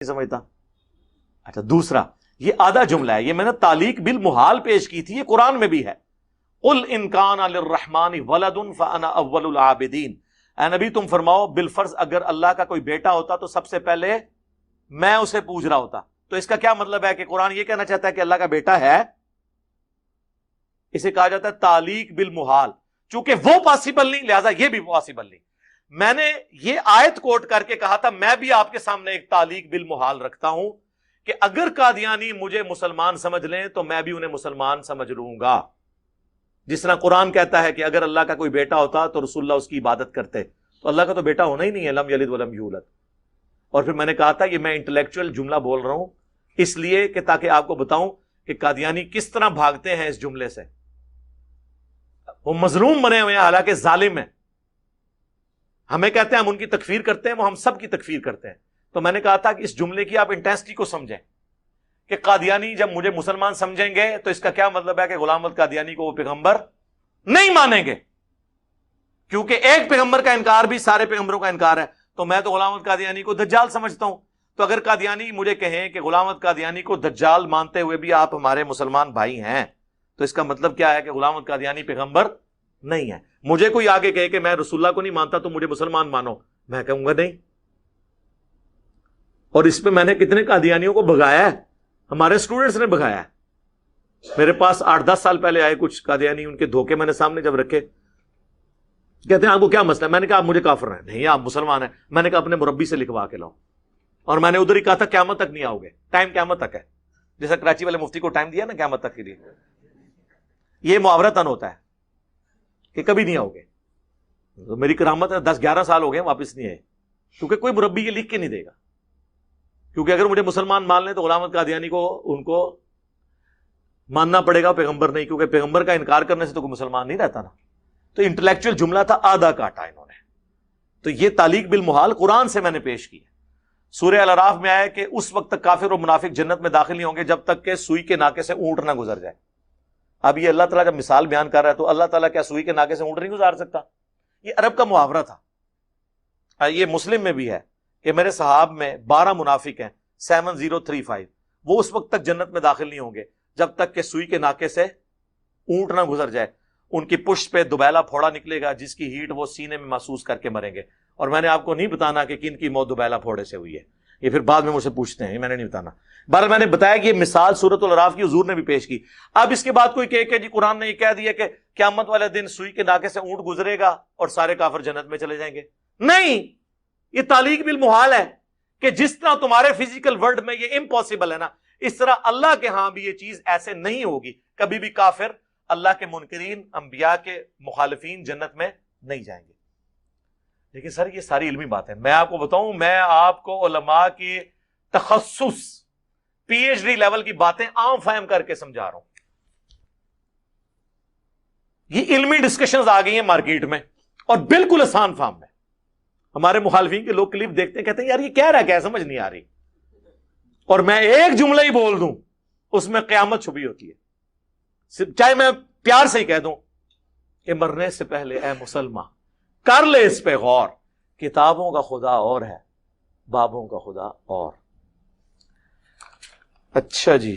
نہیں سمجھتا. اچھا دوسرا یہ آدھا جملہ ہے، یہ میں نے تعلیق بالمحال پیش کی تھی، یہ قرآن میں بھی ہے. قل ان کان للرحمن ولد فانا اول العابدین. اے نبی تم فرماؤ بالفرض اگر اللہ کا کوئی بیٹا ہوتا تو سب سے پہلے میں اسے پوچھ رہا ہوتا. تو اس کا کیا مطلب ہے کہ قرآن یہ کہنا چاہتا ہے کہ اللہ کا بیٹا ہے؟ اسے کہا جاتا ہے تعلیق بالمحال. چونکہ وہ پاسبل نہیں لہذا یہ بھی پاسبل نہیں. میں نے یہ آیت کوٹ کر کے کہا تھا میں بھی آپ کے سامنے ایک تعلیق بالمحال رکھتا ہوں کہ اگر قادیانی مجھے مسلمان سمجھ لیں تو میں بھی انہیں مسلمان سمجھ لوں گا. جس طرح قرآن کہتا ہے کہ اگر اللہ کا کوئی بیٹا ہوتا تو رسول اللہ اس کی عبادت کرتے، تو اللہ کا تو بیٹا ہونا ہی نہیں ہے، لم یلد ولم یولد. اور پھر میں نے کہا تھا یہ میں انٹلیکچوئل جملہ بول رہا ہوں اس لیے کہ تاکہ آپ کو بتاؤں کہ قادیانی کس طرح بھاگتے ہیں اس جملے سے. وہ مظلوم بنے ہوئے ہیں حالانکہ ظالم ہیں. ہمیں کہتے ہیں ہم ان کی تکفیر کرتے ہیں، وہ ہم سب کی تکفیر کرتے ہیں. تو میں نے کہا تھا کہ اس جملے کی آپ انٹینسٹی کو سمجھیں کہ قادیانی جب مجھے مسلمان سمجھیں گے تو اس کا کیا مطلب ہے کہ غلام احمد قادیانی کو وہ پیغمبر نہیں مانیں گے، کیونکہ ایک پیغمبر کا انکار بھی سارے پیغمبروں کا انکار ہے. تو میں تو غلام احمد قادیانی کو دجال سمجھتا ہوں. تو اگر قادیانی مجھے کہیں کہ غلام احمد قادیانی کو دجال مانتے ہوئے بھی آپ ہمارے مسلمان بھائی ہیں، تو اس کا مطلب کیا ہے کہ غلام احمد قادیانی پیغمبر نہیں ہے. مجھے کوئی آگے کہے کہ میں رسول اللہ کو نہیں مانتا تو مجھے مسلمان مانو، میں کہوں گا نہیں. اور اس پہ میں نے کتنے قادیانیوں کو بھگایا ہے، ہمارے اسٹوڈنٹس نے بھگایا ہے. میرے پاس 8-10 سال پہلے آئے کچھ قادیانی، ان کے دھوکے میں نے سامنے جب رکھے، کہتے ہیں آپ کو کیا مسئلہ ہے؟ میں نے کہا آپ مجھے کافر ہیں. نہیں آپ مسلمان ہیں. میں نے کہا اپنے مربی سے لکھوا کے لاؤ. اور میں نے ادھر ہی کہا تھا قیامت تک نہیں آؤ گے، ٹائم قیامت تک ہے. جیسا کراچی والے مفتی کو ٹائم دیا نا قیامت تک کے لیے، یہ محاورتاً ہوتا ہے کہ کبھی نہیں آؤ گے. تو میری کرامت ہے 10-11 سال ہو گئے واپس نہیں آئے، کیونکہ کوئی مربی یہ لکھ کے نہیں دے گا. کیونکہ اگر مجھے مسلمان مان لیں تو غلام احمد قادیانی کو ان کو ماننا پڑے گا پیغمبر نہیں، کیونکہ پیغمبر کا انکار کرنے سے تو کوئی مسلمان نہیں رہتا نا. تو انٹلیکچوئل جملہ تھا، آدھا کاٹا انہوں نے. تو یہ تعلیق بالمحال قرآن سے میں نے پیش کی ہے. سورہ الاعراف میں آیا کہ اس وقت تک کافر و منافق جنت میں داخل نہیں ہوں گے جب تک کہ سوئی کے ناکے سے اونٹ نہ گزر جائے. اب یہ اللہ تعالیٰ جب مثال بیان کر رہا ہے تو اللہ تعالیٰ کیا سوئی کے ناکے سے اونٹ نہیں گزار سکتا؟ یہ عرب کا محاورہ تھا. یہ مسلم میں بھی ہے کہ میرے صحاب میں 12 منافق ہیں 7035، وہ اس وقت تک جنت میں داخل نہیں ہوں گے جب تک کہ سوئی کے ناکے سے اونٹ نہ گزر جائے. ان کی پشت پہ دوبیلا پھوڑا نکلے گا جس کی ہیٹ وہ سینے میں محسوس کر کے مریں گے. اور میں نے آپ کو نہیں بتانا کہ کن کی موت دوبیلا پھوڑے سے ہوئی ہے، یہ پھر بعد میں مجھ سے پوچھتے ہیں، یہ میں نے نہیں بتانا. بہرحال میں نے بتایا کہ یہ مثال سورۃ الاعراف کی حضور نے بھی پیش کی. اب اس کے بعد کوئی کہے کہ جی قرآن نے یہ کہہ دیا کہ قیامت والے دن سوئی کے ناکے سے اونٹ گزرے گا اور سارے کافر جنت میں چلے جائیں گے. نہیں، یہ تعلیق بالمحال ہے کہ جس طرح تمہارے فزیکل ورلڈ میں یہ امپاسبل ہے نا، اس طرح اللہ کے ہاں بھی یہ چیز ایسے نہیں ہوگی. کبھی بھی کافر، اللہ کے منکرین، انبیاء کے مخالفین جنت میں نہیں جائیں گے. لیکن سر یہ ساری علمی باتیں میں آپ کو بتاؤں، میں آپ کو علماء کی تخصص PhD لیول کی باتیں عام فہم کر کے سمجھا رہا ہوں. یہ علمی ڈسکشنز آ گئی ہیں مارکیٹ میں اور بالکل آسان فارم میں. ہمارے مخالفین کے لوگ کلپ دیکھتے ہیں کہتے ہیں یار یہ کہہ رہا ہے کیا، سمجھ نہیں آ رہی. اور میں ایک جملہ ہی بول دوں اس میں قیامت چھپی ہوتی ہے. چاہے میں پیار سے ہی کہہ دوں کہ مرنے سے پہلے اے مسلمان کر لے اس پہ غور، کتابوں کا خدا اور ہے، بابوں کا خدا اور. اچھا جی.